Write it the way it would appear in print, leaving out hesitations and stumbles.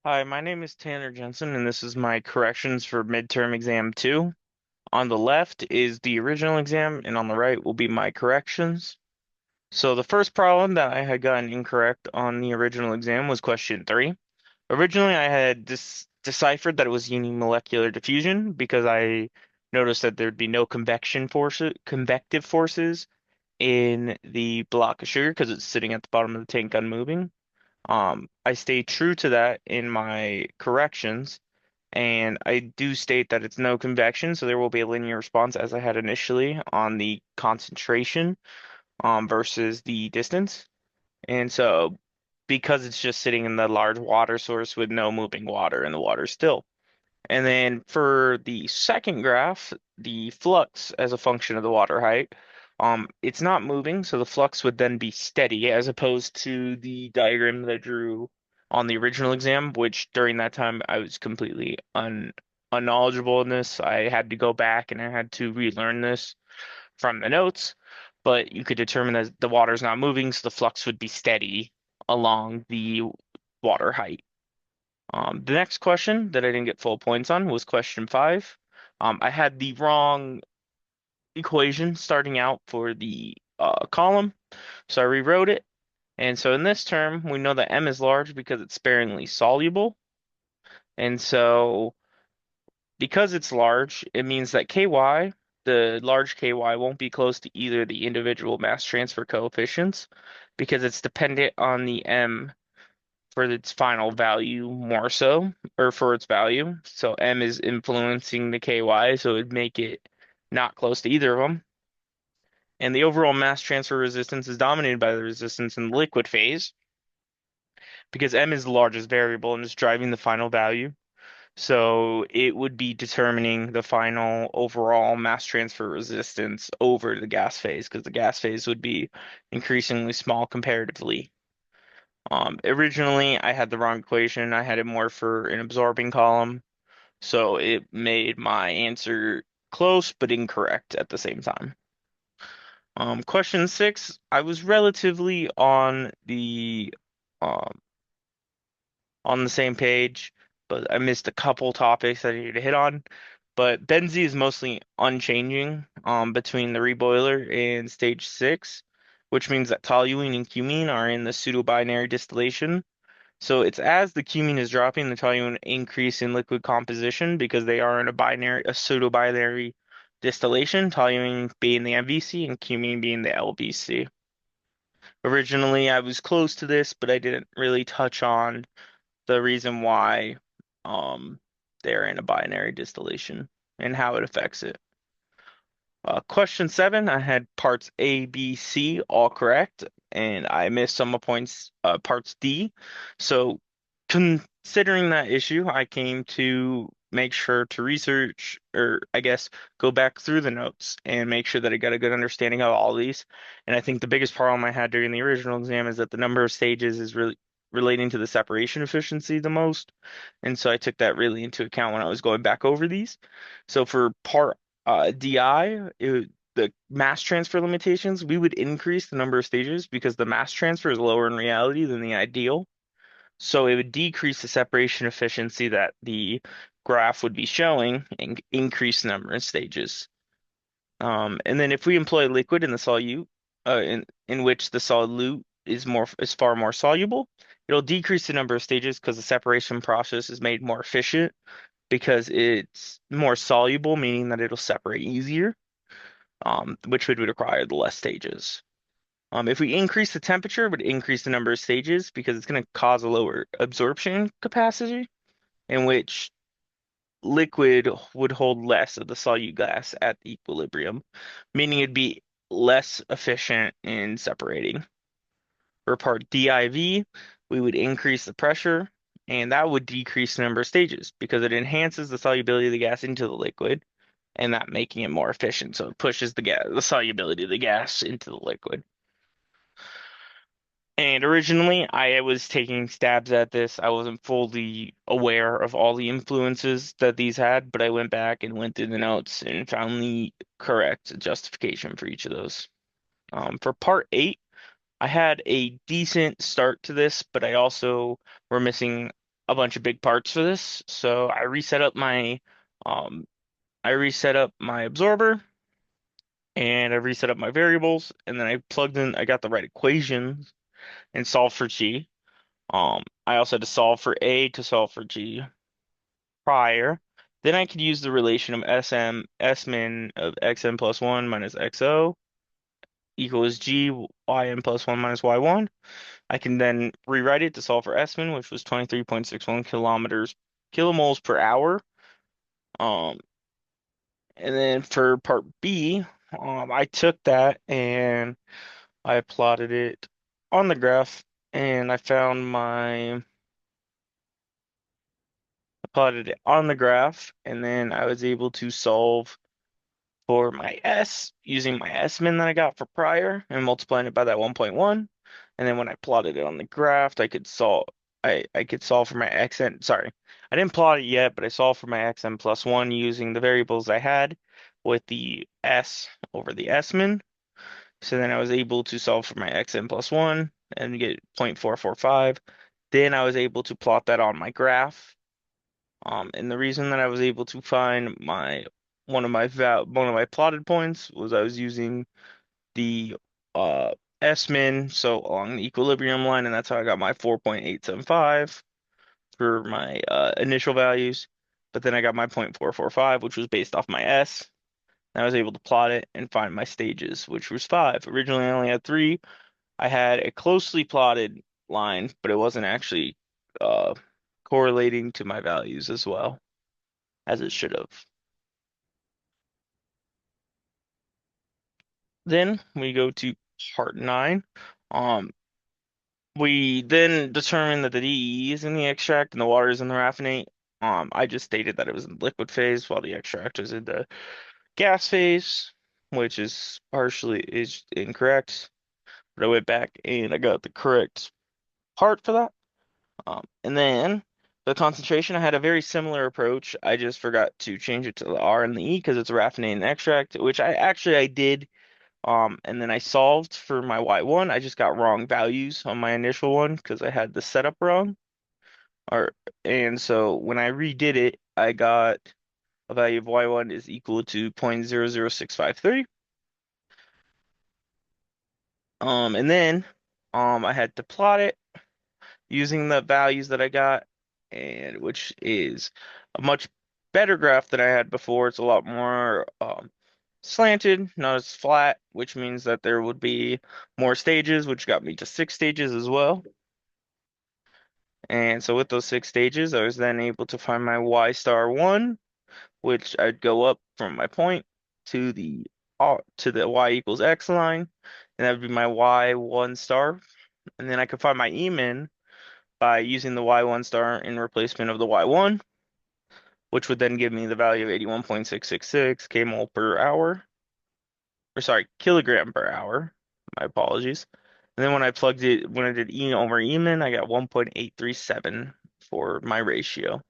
Hi, my name is Tanner Jensen, and this is my corrections for midterm exam 2. On the left is the original exam, and on the right will be my corrections. So the first problem that I had gotten incorrect on the original exam was question 3. Originally, I had deciphered that it was unimolecular diffusion because I noticed that there'd be no convective forces in the block of sugar because it's sitting at the bottom of the tank unmoving. I stay true to that in my corrections, and I do state that it's no convection, so there will be a linear response as I had initially on the concentration versus the distance. And so because it's just sitting in the large water source with no moving water and the water still. And then for the second graph, the flux as a function of the water height, it's not moving, so the flux would then be steady as opposed to the diagram that I drew on the original exam, which during that time I was completely unknowledgeable in this. I had to go back and I had to relearn this from the notes, but you could determine that the water's not moving, so the flux would be steady along the water height. The next question that I didn't get full points on was question 5. I had the wrong equation starting out for the column, so I rewrote it. And so in this term, we know that M is large because it's sparingly soluble. And so because it's large, it means that Ky, the large Ky, won't be close to either the individual mass transfer coefficients because it's dependent on the M for its final value more so, or for its value. So M is influencing the KY, so it would make it not close to either of them. And the overall mass transfer resistance is dominated by the resistance in the liquid phase because M is the largest variable and is driving the final value. So it would be determining the final overall mass transfer resistance over the gas phase because the gas phase would be increasingly small comparatively. Originally, I had the wrong equation. I had it more for an absorbing column, so it made my answer close but incorrect at the same time. Question 6, I was relatively um, on the same page, but I missed a couple topics I needed to hit on. But Benzie is mostly unchanging between the reboiler and stage 6, which means that toluene and cumene are in the pseudo-binary distillation. So it's as the cumene is dropping, the toluene increase in liquid composition because they are in a pseudo-binary distillation, toluene being the MVC and cumene being the LVC. Originally, I was close to this, but I didn't really touch on the reason why um, they're in a binary distillation and how it affects it. Question 7, I had parts A, B, C all correct, and I missed some of points, parts D. So, considering that issue, I came to make sure to research, or I guess go back through the notes and make sure that I got a good understanding of all these. And I think the biggest problem I had during the original exam is that the number of stages is really relating to the separation efficiency the most. And so I took that really into account when I was going back over these. So for part DI, the mass transfer limitations, we would increase the number of stages because the mass transfer is lower in reality than the ideal. So it would decrease the separation efficiency that the graph would be showing and increase the number of stages. And then if we employ liquid in the solute, in which the solute is far more soluble, it'll decrease the number of stages because the separation process is made more efficient because it's more soluble, meaning that it'll separate easier, which would require the less stages. If we increase the temperature, it would increase the number of stages because it's going to cause a lower absorption capacity, in which liquid would hold less of the solute gas at equilibrium, meaning it'd be less efficient in separating. For part DIV, we would increase the pressure, and that would decrease the number of stages because it enhances the solubility of the gas into the liquid, and that making it more efficient. So it pushes the solubility of the gas into the liquid. And originally, I was taking stabs at this. I wasn't fully aware of all the influences that these had, but I went back and went through the notes and found the correct justification for each of those. For part 8, I had a decent start to this, but I also were missing a bunch of big parts for this. So um I reset up my absorber and I reset up my variables and then I got the right equations and solved for G. I also had to solve for A to solve for G prior. Then I could use the relation of S min of xn plus 1 minus xo equals G yn plus 1 minus y1. I can then rewrite it to solve for S min, which was 23.61 kilomoles per hour. Um, and then for part B, I took that and I plotted it on the graph, and I plotted it on the graph, and then I was able to solve for my S using my S min that I got for prior and multiplying it by that 1.1. And then when I plotted it on the graph, I could solve for my xn. Sorry, I didn't plot it yet, but I solved for my xn plus 1 using the variables I had with the S over the S min. So then I was able to solve for my xn plus 1 and get 0.445. Then I was able to plot that on my graph. And the reason that I was able to find one of my plotted points was I was using the uh S-min, so along the equilibrium line, and that's how I got my 4.875 for my initial values. But then I got my 0.445, which was based off my S. And I was able to plot it and find my stages, which was five. Originally, I only had three. I had a closely plotted line, but it wasn't actually uh correlating to my values as well as it should have. Then we go to part nine. Um, we then determine that the DE is in the extract and the water is in the raffinate. I just stated that it was in the liquid phase while the extract was in the gas phase, which is partially is incorrect. But I went back and I got the correct part for that. And then the concentration, I had a very similar approach. I just forgot to change it to the R and the E because it's a raffinate and extract, which I did. And then I solved for my Y1. I just got wrong values on my initial one because I had the setup wrong. Or and so when I redid it, I got a value of Y1 is equal to 0.00653. And then I had to plot it using the values that I got, and which is a much better graph than I had before. It's a lot more slanted, not as flat, which means that there would be more stages, which got me to six stages as well. And so with those six stages, I was then able to find my Y star one, which I'd go up from my point to the Y equals X line, and that would be my Y one star. And then I could find my E min by using the Y1 star in replacement of the Y1, which would then give me the value of 81.666 kmol per hour, or sorry, kilogram per hour. My apologies. And then when I did E over E min, I got 1.837 for my ratio.